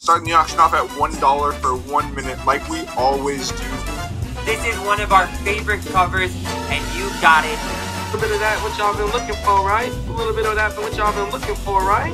Starting the auction off at $1 for 1 minute, like we always do. This is one of our favorite covers, and you got it. A little bit of that, what y'all been looking for, right? A little bit of that, what y'all been looking for, right?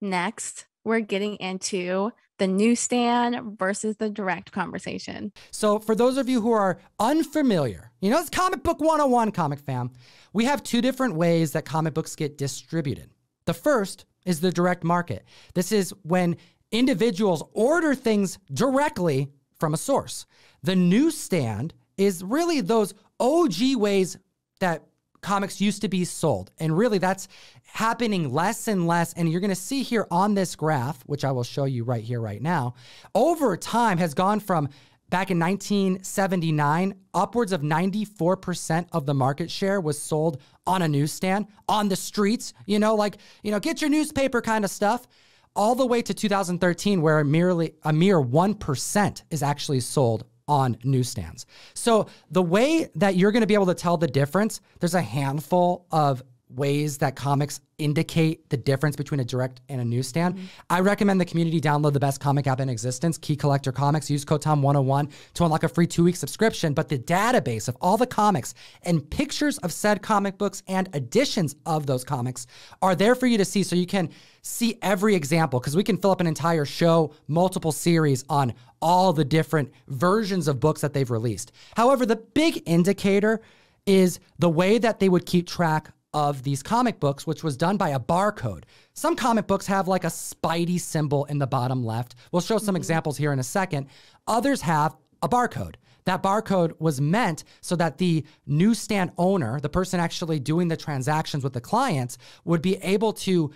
Next, we're getting into the newsstand versus the direct conversation. So for those of you who are unfamiliar, it's Comic Book 101, comic fam. We have two different ways that comic books get distributed. The first is the direct market. This is when individuals order things directly from a source. The newsstand is really those OG ways that comics used to be sold. And really that's happening less and less. And you're going to see here on this graph, which I will show you right here, right now, over time has gone from back in 1979, upwards of 94% of the market share was sold on a newsstand, on the streets, get your newspaper kind of stuff, all the way to 2013, where a mere 1% is actually sold on newsstands. So the way that you're going to be able to tell the difference, there's a handful of ways that comics indicate the difference between a direct and a newsstand. I recommend the community download the best comic app in existence, Key Collector Comics. Use code TOM101 to unlock a free 2-week subscription. But the database of all the comics and pictures of said comic books and editions of those comics are there for you to see, so you can see every example, because we can fill up an entire show, multiple series on all the different versions of books that they've released. However, the big indicator is the way that they would keep track of these comic books, which was done by a barcode. Some comic books have like a Spidey symbol in the bottom left. We'll show some examples here in a second. Others have a barcode. That barcode was meant so that the newsstand owner, the person actually doing the transactions with the clients, would be able to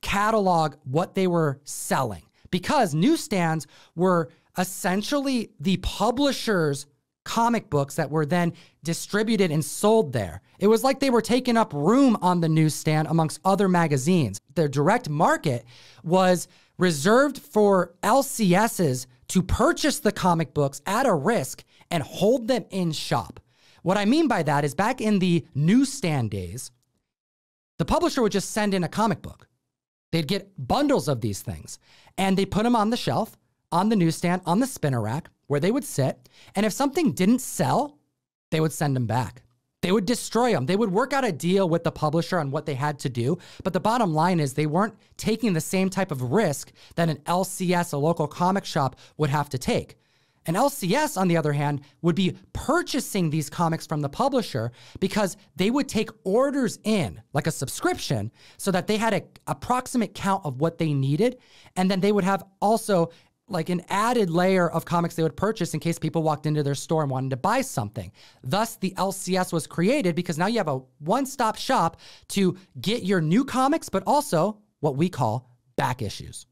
catalog what they were selling, because newsstands were essentially the publisher's comic books that were then distributed and sold there. It was like they were taking up room on the newsstand amongst other magazines. The direct market was reserved for LCSs to purchase the comic books at a risk and hold them in shop. What I mean by that is, back in the newsstand days, the publisher would just send in a comic book. They'd get bundles of these things, and they put them on the shelf, on the newsstand, on the spinner rack, where they would sit. And if something didn't sell, they would send them back. They would destroy them. They would work out a deal with the publisher on what they had to do. But the bottom line is, they weren't taking the same type of risk that an LCS, a local comic shop, would have to take. An LCS, on the other hand, would be purchasing these comics from the publisher, because they would take orders in, like a subscription, so that they had an approximate count of what they needed. And then they would have also like an added layer of comics they would purchase in case people walked into their store and wanted to buy something. Thus, the LCS was created, because now you have a one-stop shop to get your new comics, but also what we call back issues.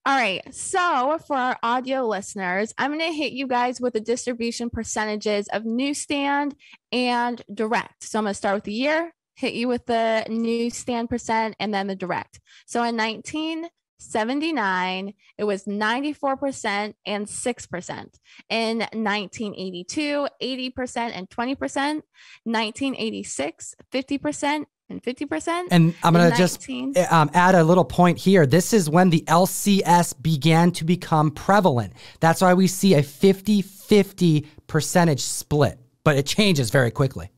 All right, so for our audio listeners, I'm going to hit you guys with the distribution percentages of newsstand and direct. So I'm going to start with the year, hit you with the newsstand percent, and then the direct. So in 1979, it was 94% and 6%. In 1982, 80% and 20%. 1986, 50% and 50%. And I'm going to just add a little point here. This is when the LCS began to become prevalent. That's why we see a 50-50 percentage split, but it changes very quickly.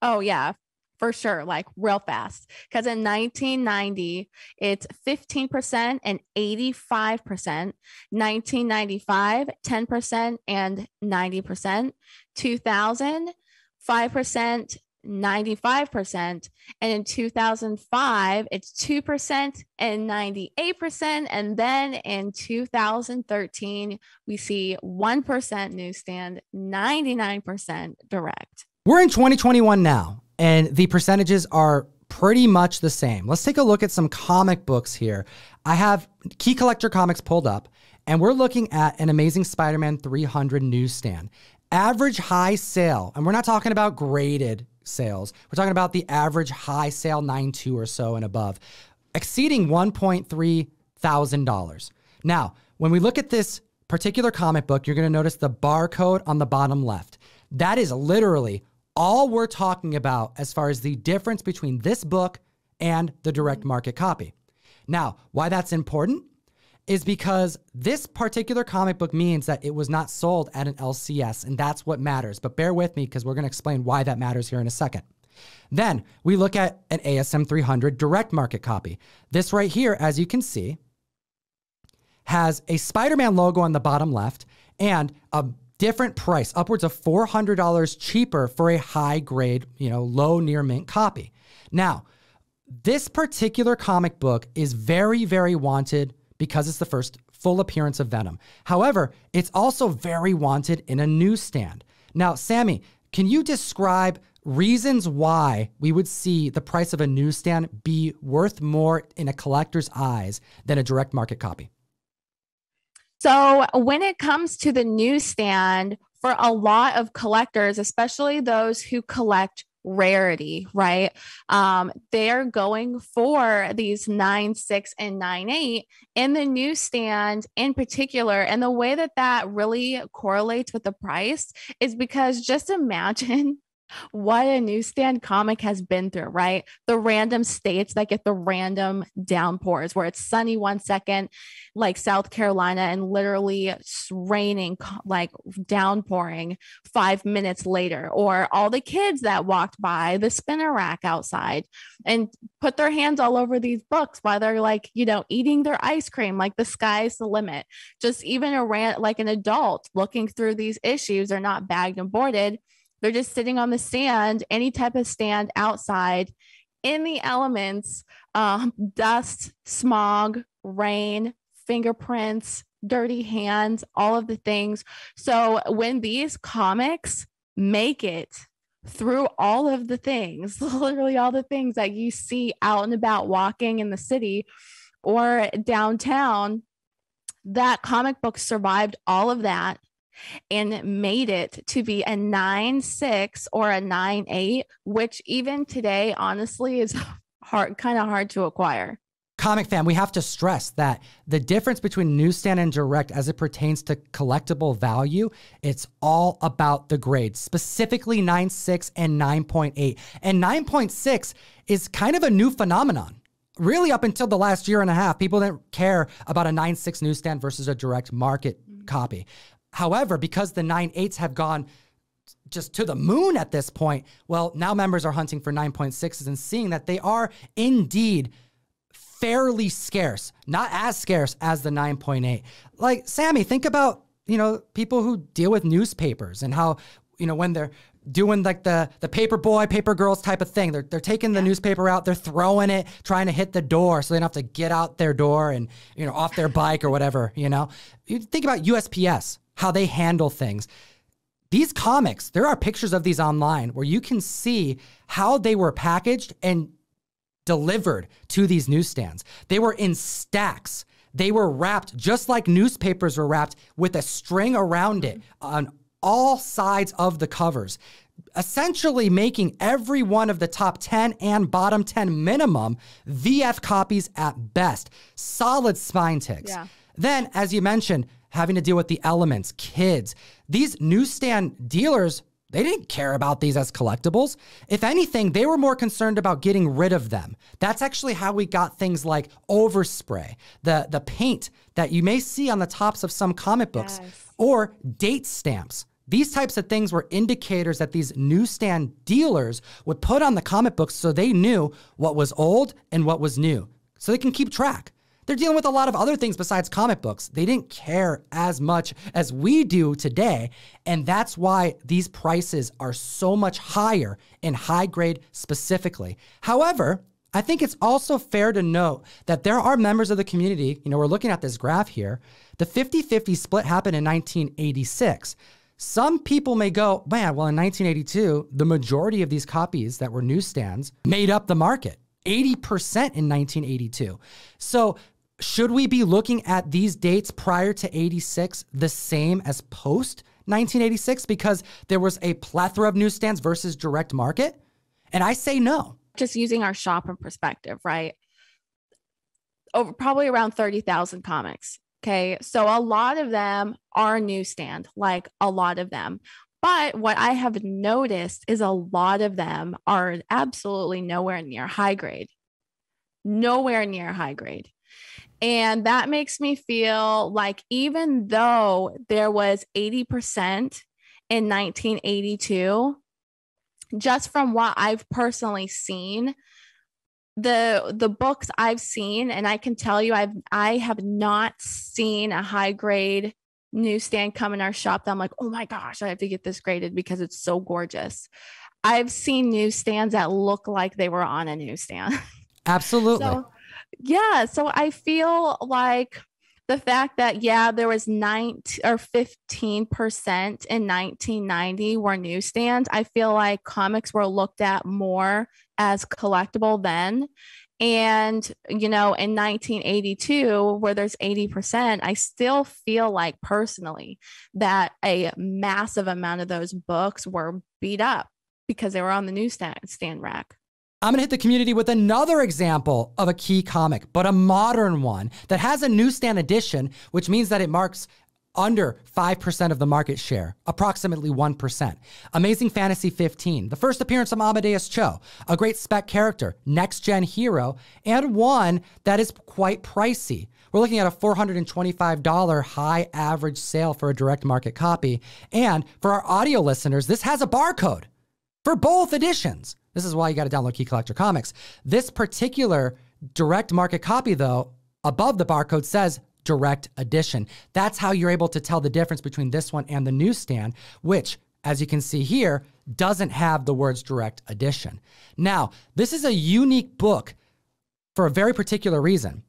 Oh, yeah. For sure, like real fast. Because in 1990, it's 15% and 85%. 1995, 10% and 90%. 2000, 5%, 95%. And in 2005, it's 2% and 98%. And then in 2013, we see 1% newsstand, 99% direct. We're in 2021 now, and the percentages are pretty much the same. Let's take a look at some comic books here. I have Key Collector Comics pulled up, and we're looking at an Amazing Spider-Man 300 newsstand. Average high sale, and we're not talking about graded sales. We're talking about the average high sale, 9.2 or so and above, exceeding $1.3 thousand. Now, when we look at this particular comic book, you're going to notice the barcode on the bottom left. That is literally all we're talking about as far as the difference between this book and the direct market copy. Now, why that's important is because this particular comic book means that it was not sold at an LCS, and that's what matters. But bear with me because we're going to explain why that matters here in a second. Then we look at an ASM 300 direct market copy. This right here, as you can see, has a Spider-Man logo on the bottom left and a different price, upwards of $400 cheaper for a high grade, low near mint copy. Now, this particular comic book is very, very wanted because it's the first full appearance of Venom. However, it's also very wanted in a newsstand. Now, Sammy, can you describe reasons why we would see the price of a newsstand be worth more in a collector's eyes than a direct market copy? So when it comes to the newsstand, for a lot of collectors, especially those who collect rarity, right? They're going for these 9.6 and 9.8 in the newsstand in particular. And the way that really correlates with the price is because just imagine what a newsstand comic has been through, right? The random states that get the random downpours where it's sunny 1 second, like South Carolina, and literally raining, like downpouring 5 minutes later, or all the kids that walked by the spinner rack outside and put their hands all over these books while they're eating their ice cream, like the sky's the limit. Just even like an adult looking through these issues are not bagged and boarded. They're just sitting on the stand, any type of stand outside in the elements, dust, smog, rain, fingerprints, dirty hands, all of the things. So when these comics make it through all of the things, literally all the things that you see out and about walking in the city or downtown, that comic book survived all of that and made it to be a 9.6 or a 9.8, which even today, honestly, is kind of hard to acquire. Comic fan, we have to stress that the difference between newsstand and direct as it pertains to collectible value, it's all about the grades, specifically 9.6 and 9.8. And 9.6 is kind of a new phenomenon. Really, up until the last year and a half, people didn't care about a 9.6 newsstand versus a direct market copy. However, because the 9.8s have gone just to the moon at this point, well, now members are hunting for 9.6s and seeing that they are indeed fairly scarce, not as scarce as the 9.8. Like, Sammy, think about, people who deal with newspapers and how, when they're doing like the paper boy, paper girls type of thing, they're taking the newspaper out, they're throwing it, trying to hit the door so they don't have to get out their door and, off their bike or whatever, You think about USPS, how they handle things. These comics, there are pictures of these online where you can see how they were packaged and delivered to these newsstands. They were in stacks. They were wrapped just like newspapers were wrapped with a string around it on all sides of the covers, essentially making every one of the top 10 and bottom 10 minimum VF copies at best. Solid spine ticks. Yeah. Then, as you mentioned, having to deal with the elements, kids. These newsstand dealers, they didn't care about these as collectibles. If anything, they were more concerned about getting rid of them. That's actually how we got things like overspray, the paint that you may see on the tops of some comic books, or date stamps. These types of things were indicators that these newsstand dealers would put on the comic books so they knew what was old and what was new, so they can keep track. They're dealing with a lot of other things besides comic books. They didn't care as much as we do today, and that's why these prices are so much higher in high grade specifically. However, I think it's also fair to note that there are members of the community, we're looking at this graph here, the 50-50 split happened in 1986. Some people may go, man, well, in 1982, the majority of these copies that were newsstands made up the market, 80% in 1982. So should we be looking at these dates prior to 86 the same as post 1986 because there was a plethora of newsstands versus direct market? And I say no. Just using our shopping perspective, right? Probably around 30,000 comics Okay. So a lot of them are newsstand, like a lot of them. But what I have noticed is a lot of them are absolutely nowhere near high grade, nowhere near high grade. And that makes me feel like even though there was 80% in 1982, just from what I've personally seen, the books I've seen, and I can tell you I have not seen a high grade newsstand come in our shop that I'm like, oh my gosh, I have to get this graded because it's so gorgeous. I've seen newsstands that look like they were on a newsstand. Absolutely. So I feel like the fact that, there was 9 or 15% in 1990 were newsstands. I feel like comics were looked at more as collectible then. And, in 1982, where there's 80%, I still feel like personally that a massive amount of those books were beat up because they were on the newsstand rack. I'm going to hit the community with another example of a key comic, but a modern one that has a newsstand edition, which means that it marks under 5% of the market share, approximately 1%. Amazing Fantasy 15, the first appearance of Amadeus Cho, a great spec character, next-gen hero, and one that is quite pricey. We're looking at a $425 high average sale for a direct market copy. And for our audio listeners, this has a barcode for both editions. This is why you got to download Key Collector Comics. This particular direct market copy, though, above the barcode says direct edition. That's how you're able to tell the difference between this one and the newsstand, which, as you can see here, doesn't have the words direct edition. Now, this is a unique book for a very particular reason.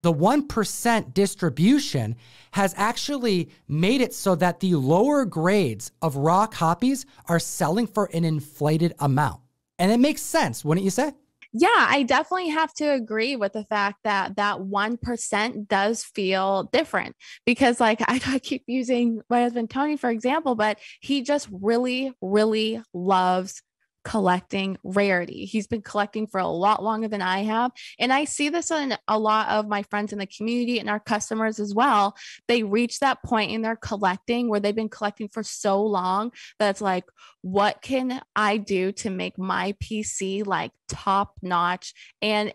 The 1% distribution has actually made it so that the lower grades of raw copies are selling for an inflated amount. And it makes sense, wouldn't you say? Yeah, I definitely have to agree with the fact that that 1% does feel different because, like, I keep using my husband Tony, for example, but he just really, really loves collecting rarity. He's been collecting for a lot longer than I have. And I see this in a lot of my friends in the community and our customers as well. They reach that point in their collecting where they've been collecting for so long that it's like, what can I do to make my PC like top notch? And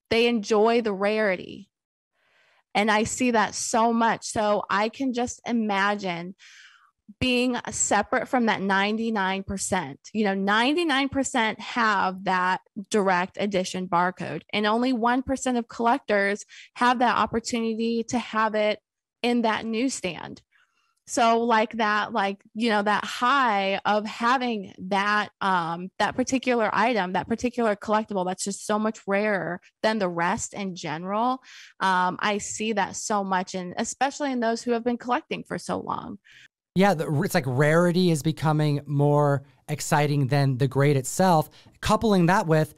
they enjoy the rarity. And I see that so much. So I can just imagine being separate from that 99%, 99% have that direct edition barcode, and only 1% of collectors have that opportunity to have it in that newsstand. So that high of having that, that particular item, that particular collectible, that's just so much rarer than the rest in general. I see that so much, and especially in those who have been collecting for so long. Yeah, it's like rarity is becoming more exciting than the grade itself. Coupling that with,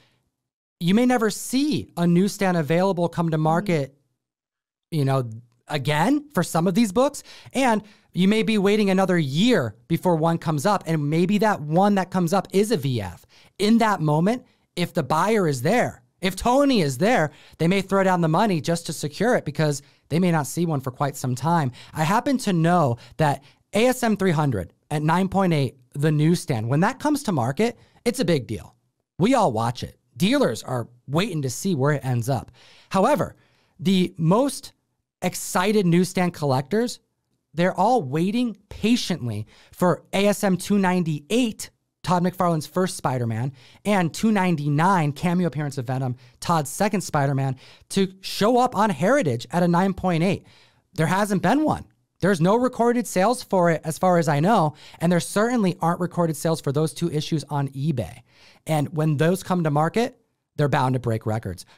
you may never see a newsstand available come to market, again for some of these books. And you may be waiting another year before one comes up. And maybe that one that comes up is a VF. In that moment, if the buyer is there, if Tony is there, they may throw down the money just to secure it because they may not see one for quite some time. I happen to know that ASM 300 at 9.8, the newsstand, when that comes to market, it's a big deal. We all watch it. Dealers are waiting to see where it ends up. However, the most excited newsstand collectors, they're all waiting patiently for ASM 298, Todd McFarlane's first Spider-Man, and 299, cameo appearance of Venom, Todd's second Spider-Man, to show up on Heritage at a 9.8. There hasn't been one. There's no recorded sales for it as far as I know, and there certainly aren't recorded sales for those two issues on eBay. And when those come to market, they're bound to break records.